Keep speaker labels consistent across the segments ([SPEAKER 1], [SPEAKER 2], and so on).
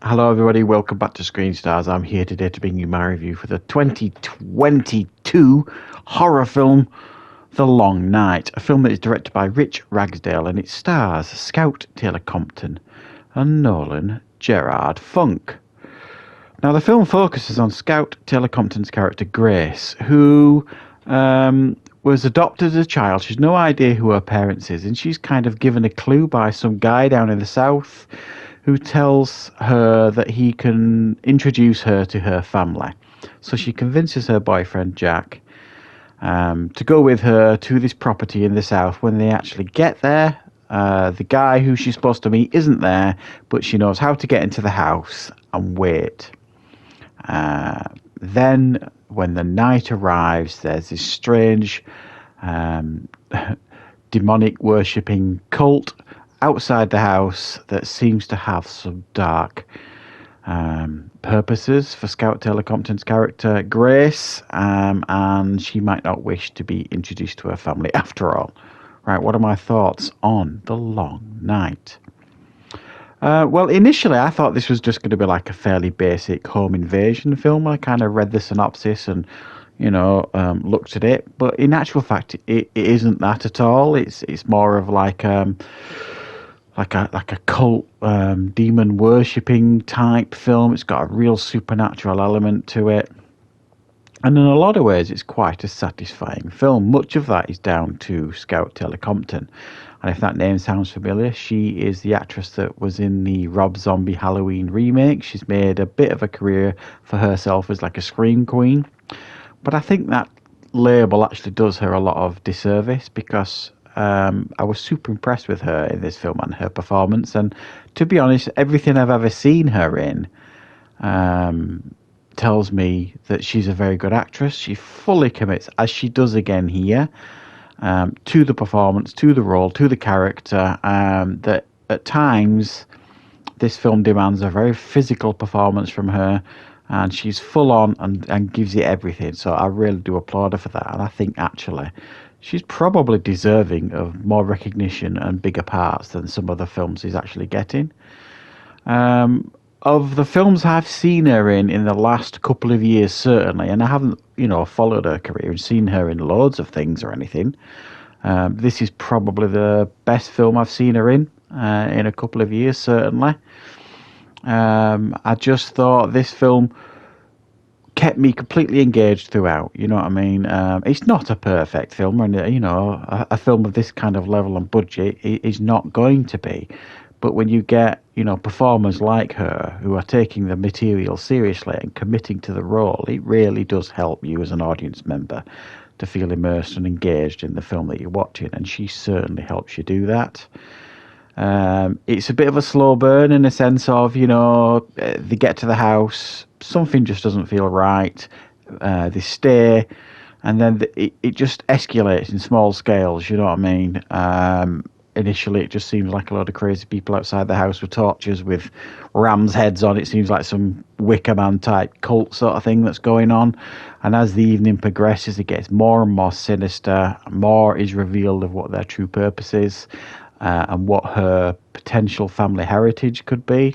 [SPEAKER 1] Hello, everybody. Welcome back to Screenstars. I'm here today to bring you my review for the 2022 horror film, The Long Night, a film that is directed by Rich Ragsdale and it stars Scout Taylor-Compton and Nolan Gerard Funk. Now, the film focuses on Scout Taylor-Compton's character Grace, who was adopted as a child. She's no idea who her parents is, and she's kind of given a clue by some guy down in the south who tells her that he can introduce her to her family. So she convinces her boyfriend, Jack, to go with her to this property in the south. When they actually get there, the guy who she's supposed to meet isn't there, but she knows how to get into the house and wait. Then, when the night arrives, there's this strange demonic worshipping cult outside the house that seems to have some dark purposes for Scout Taylor-Compton's character Grace, and she might not wish to be introduced to her family after all. Right, what are my thoughts on The Long Night? Well, initially I thought this was just going to be like a fairly basic home invasion film. I kind of read the synopsis and looked at it, but in actual fact it isn't that at all. It's more of like a cult demon worshipping type film. It's got a real supernatural element to it, and in a lot of ways it's quite a satisfying film. Much of that is down to Scout Taylor-Compton, and if that name sounds familiar, she is the actress that was in the Rob Zombie Halloween remake. She's made a bit of a career for herself as like a scream queen, but I think that label actually does her a lot of disservice, because I was super impressed with her in this film and her performance. And to be honest, everything I've ever seen her in tells me that she's a very good actress. She fully commits, as she does again here, to the performance, to the role, to the character. That at times this film demands a very physical performance from her, and she's full on and gives it everything. So I really do applaud her for that. And I think actually she's probably deserving of more recognition and bigger parts than some other films she's actually getting. Of the films I've seen her in the last couple of years, certainly, and I haven't, followed her career and seen her in loads of things or anything, this is probably the best film I've seen her in a couple of years, certainly. I just thought this film kept me completely engaged throughout. You know what I mean? It's not a perfect film, and a film of this kind of level and budget is not going to be. But when you get performers like her who are taking the material seriously and committing to the role, it really does help you as an audience member to feel immersed and engaged in the film that you're watching, and she certainly helps you do that. It's a bit of a slow burn in the sense of, they get to the house, something just doesn't feel right, they stay, and then it just escalates in small scales, you know what I mean? Initially, it just seems like a load of crazy people outside the house with torches with rams' heads on. It seems like some Wicker Man type cult sort of thing that's going on. And as the evening progresses, it gets more and more sinister. More is revealed of what their true purpose is, and what her potential family heritage could be.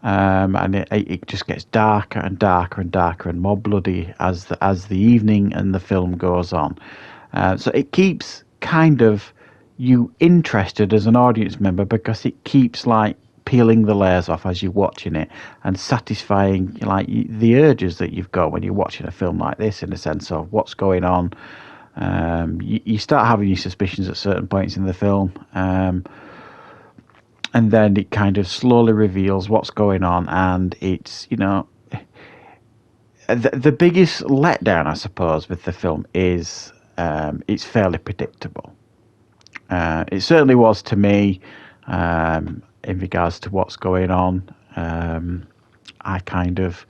[SPEAKER 1] And it just gets darker and darker and darker and more bloody as the evening and the film goes on. So it keeps kind of you interested as an audience member, because it keeps like peeling the layers off as you're watching it and satisfying like the urges that you've got when you're watching a film like this, in the sense of what's going on. You start having your suspicions at certain points in the film, and then it kind of slowly reveals what's going on, and it's the biggest letdown, I suppose, with the film is it's fairly predictable. It certainly was to me, in regards to what's going on. I kind of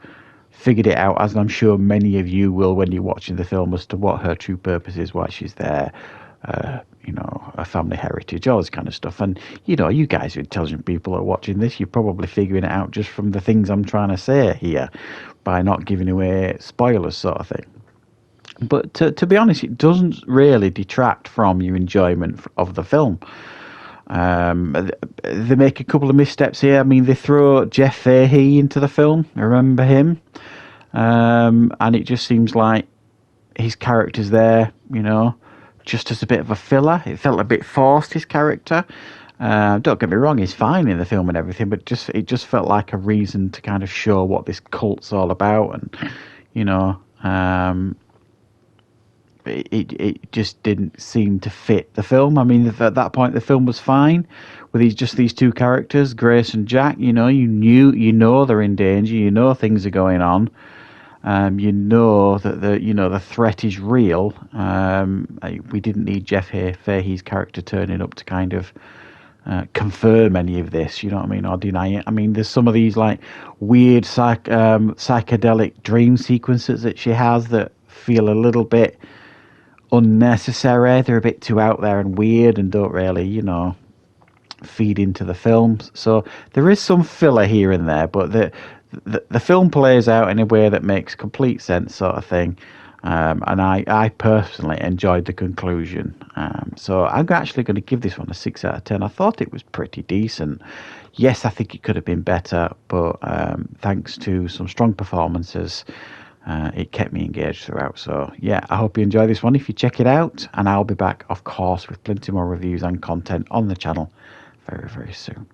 [SPEAKER 1] figured it out, as I'm sure many of you will when you're watching the film, as to what her true purpose is, why she's there, her family heritage, all this kind of stuff. And, you guys are intelligent people are watching this, you're probably figuring it out just from the things I'm trying to say here, by not giving away spoilers sort of thing. But to be honest, it doesn't really detract from your enjoyment of the film. They make a couple of missteps here. I mean, they throw Jeff Fahey into the film. I remember him. And it just seems like his character's there, just as a bit of a filler. It felt a bit forced, his character. Don't get me wrong, he's fine in the film and everything, but it just felt like a reason to kind of show what this cult's all about, and it just didn't seem to fit the film. I mean, at that point, the film was fine with these two characters, Grace and Jack. You know they're in danger. Things are going on. That the threat is real. We didn't need Jeff Fahey's character turning up to kind of confirm any of this, you know what I mean, or deny it. I mean, there's some of these like weird psychedelic dream sequences that she has that feel a little bit unnecessary. They're a bit too out there and weird and don't really, feed into the film. So there is some filler here and there, but the film plays out in a way that makes complete sense, sort of thing. And I personally enjoyed the conclusion. So I'm actually going to give this one a 6 out of 10. I thought it was pretty decent. Yes, I think it could have been better, but thanks to some strong performances, it kept me engaged throughout. So yeah, I hope you enjoy this one if you check it out. And I'll be back, of course, with plenty more reviews and content on the channel very, very soon.